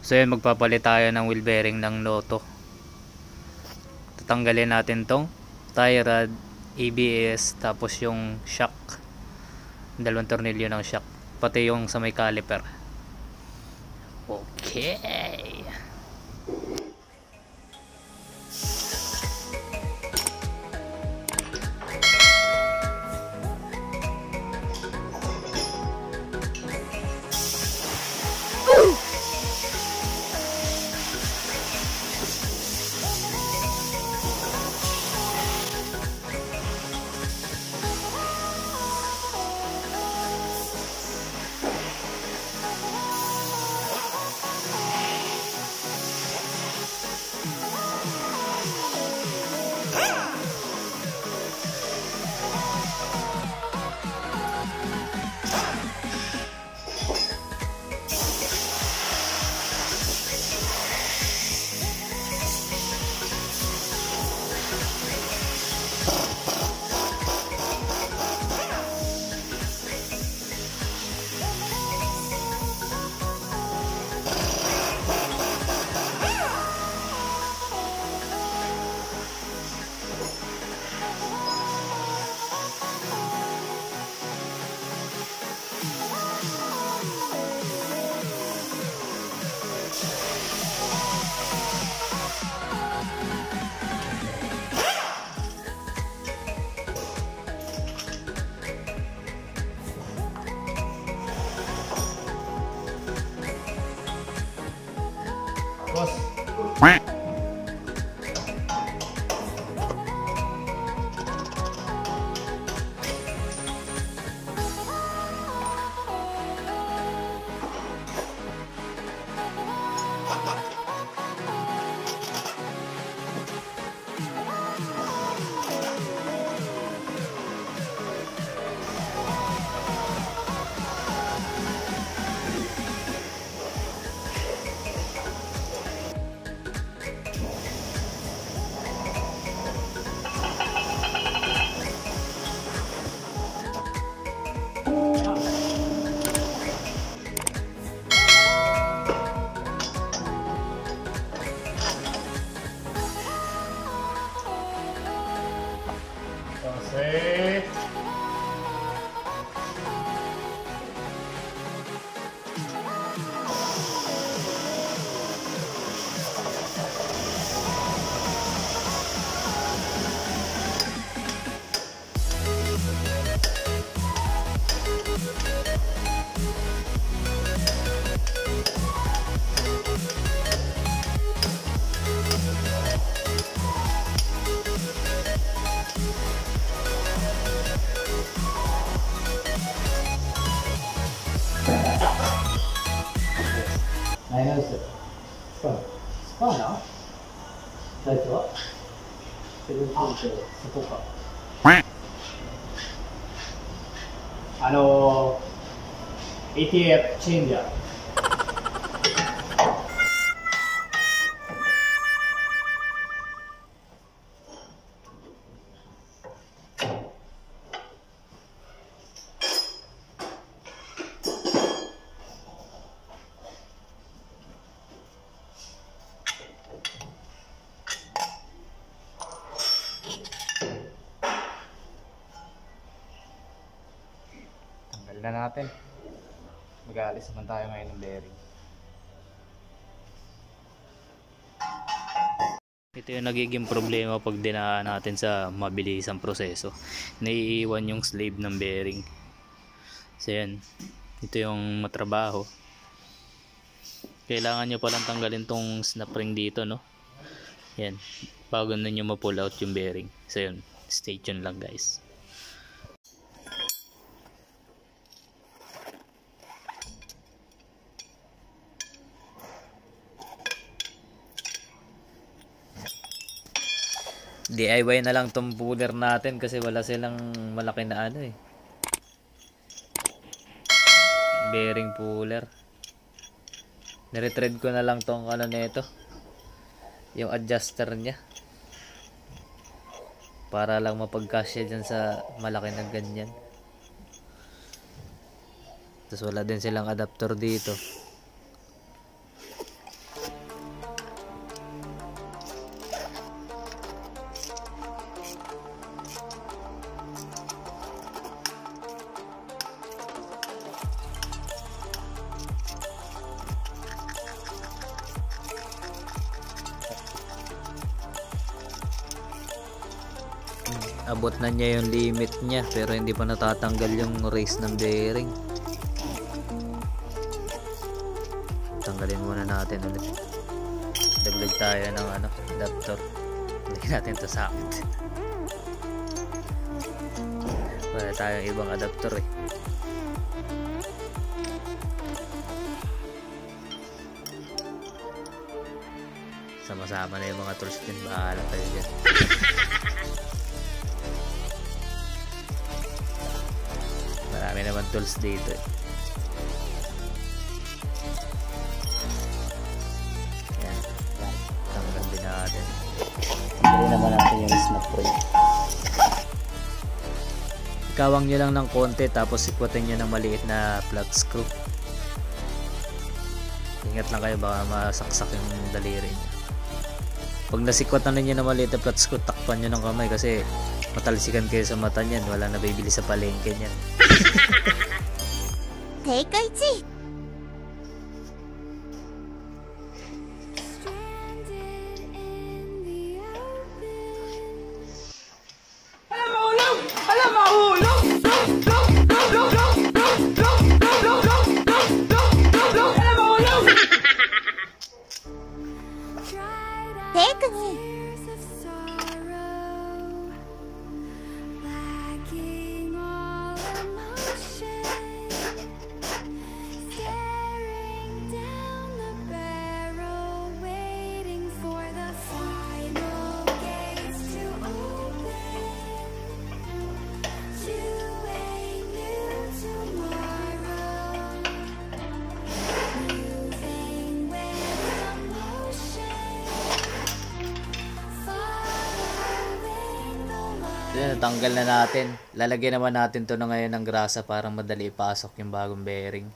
So yun, magpapalit tayo ng wheel bearing ng Lotto. Tatanggalin natin tong tie rod, ABS, tapos yung shock, dalawang tornilyo ng shock, pati yung sa may caliper. Okay.スパーナサイズは17.5そこかATF チェンジャーna natin. Mag-aalis naman tayo ngayon ng bearing. Ito yung nagiging problema pag dinaan natin sa mabilisang proseso. Naiiwan yung slave ng bearing. So yan, ito yung matrabaho. Kailangan nyo palang tanggalin tong snap ring dito, no? Yan, bago na nyo ma-pull out yung bearing. So yun, stay tuned lang guys. DIY na lang tong puller natin kasi wala silang malaki na ano eh, bearing puller. Niretread ko na lang tong ano nito, yung adjuster nya, para lang mapagkasya dyan sa malaki na ganyan. Tapos wala din silang adapter dito. abot na niya yung limit niya pero hindi pa natatanggal yung race ng bearing. Tanggalin muna natin ulit. Dagdag tayo ng adapter. Lagyan natin to sa akin. Wala tayong ibang adapter eh. Sama-sama na yung mga tools din. Bahala kayo dyan. Marami naman tools dito eh. Yan. Tanggal din natin. Tanggalin naman natin yung snap ring. Ikawang nyo lang ng konti tapos sikwatin nyo ng maliit na flat screw. Ingat lang kayo baka masaksak yung daliri nyo. Pag nasikwat na ninyo na maliit na flat screw, takpan nyo ng kamay kasi matalsikan kayo sa mata nyan. Wala na bibili sa palengke nyan. Teikaichi! Tanggal na natin. Lalagyan naman natin to na ngayon ng grasa para madali ipasok yung bagong bearing.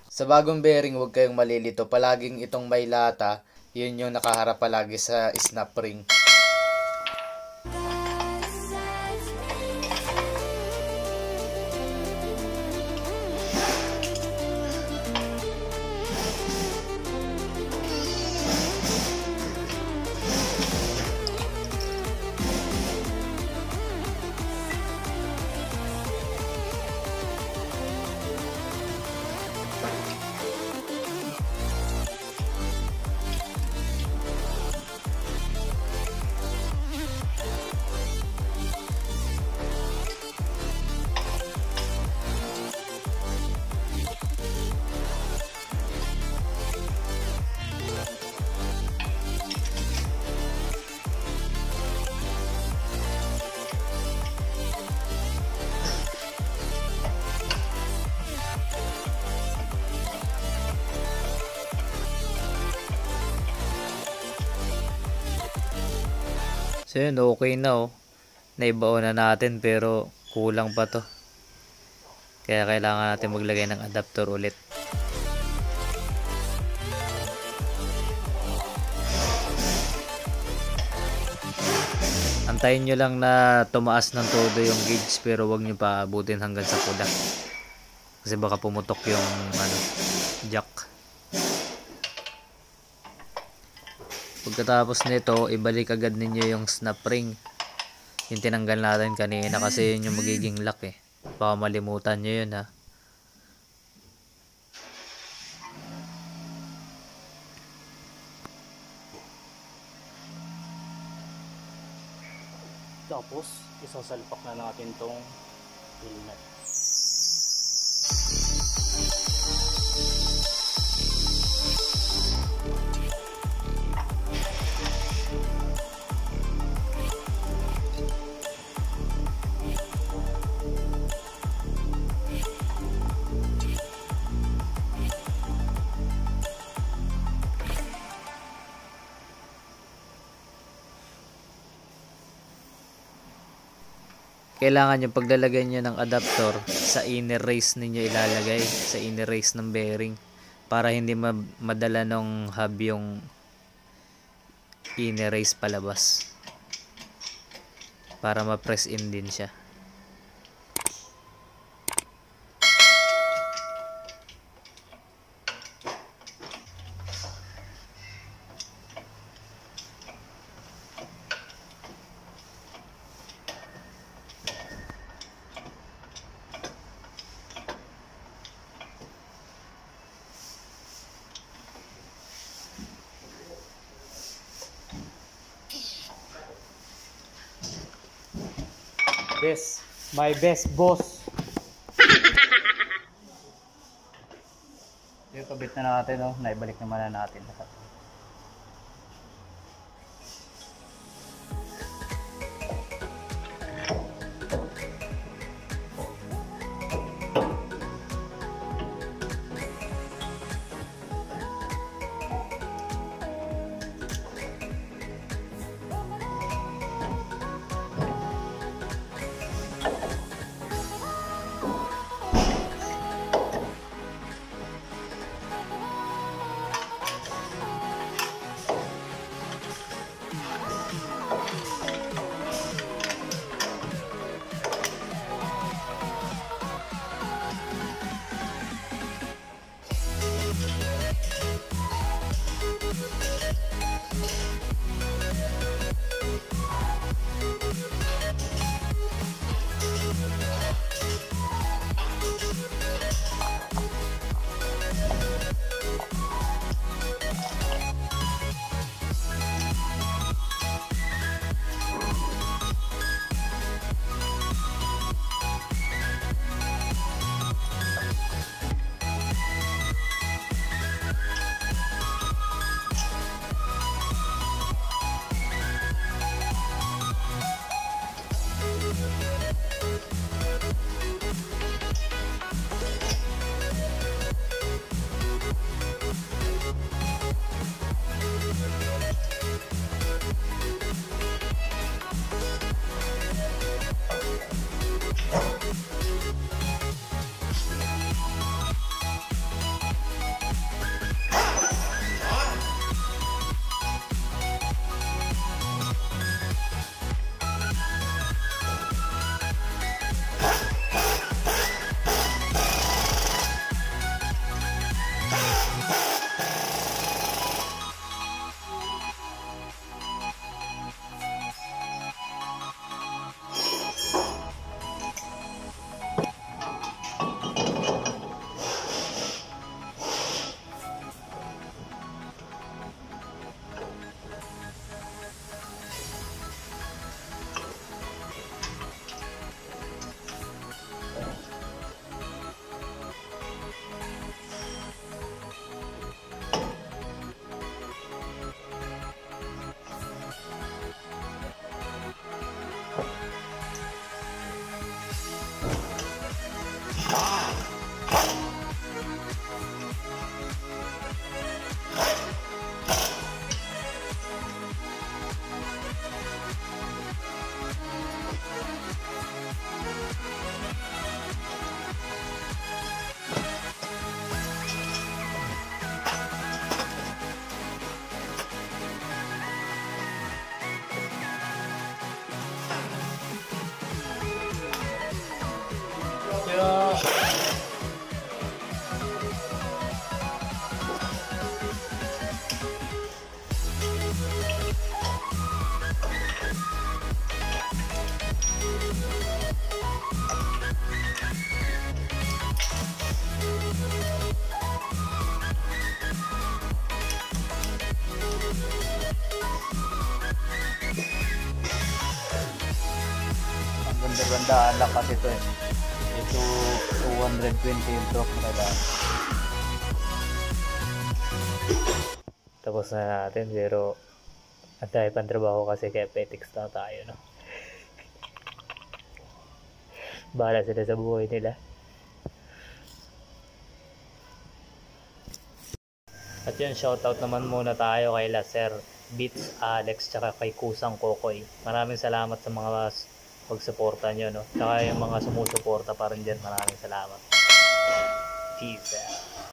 Sa bagong bearing, huwag kayong malilito. Palaging itong may lata, yun yung nakaharap palagi sa snap ring. So yun, okay na Naibaon na natin pero kulang pa to. Kaya kailangan natin maglagay ng adapter ulit. Antayin nyo lang na tumaas ng todo yung gauge pero wag nyo pa abutin hanggang sa pula. Kasi baka pumutok yung jack. Pagkatapos nito, ibalik agad ninyo yung snap ring. Yung tinanggal natin kanina kasi yun yung magiging lock eh. Baka malimutan nyo yun ha. Tapos, isasalpak na natin tong helmet. Kailangan yung paglalagay nyo ng adapter sa inner race ninyo ilalagay, sa inner race ng bearing para hindi madala ng hub yung inner race palabas, para ma-press in din siya. Yes, my best boss. Yung kabit na natin, no? Naibalik naman na natin. Ganda-gandaan lang kasi ito eh. Ito 220 yung drop na daan. Tapos na natin pero ang dahil pang trabaho kasi kaya petics na tayo, no? Bahala sila sa buhay nila. At yun, shoutout naman muna tayo kay Laser, Beats, Alex, tsaka kay Kusang Kokoy. Maraming salamat sa mga pagsuporta nyo, no? Tsaka yung mga sumusuporta pa rin dyan, maraming salamat. Peace out.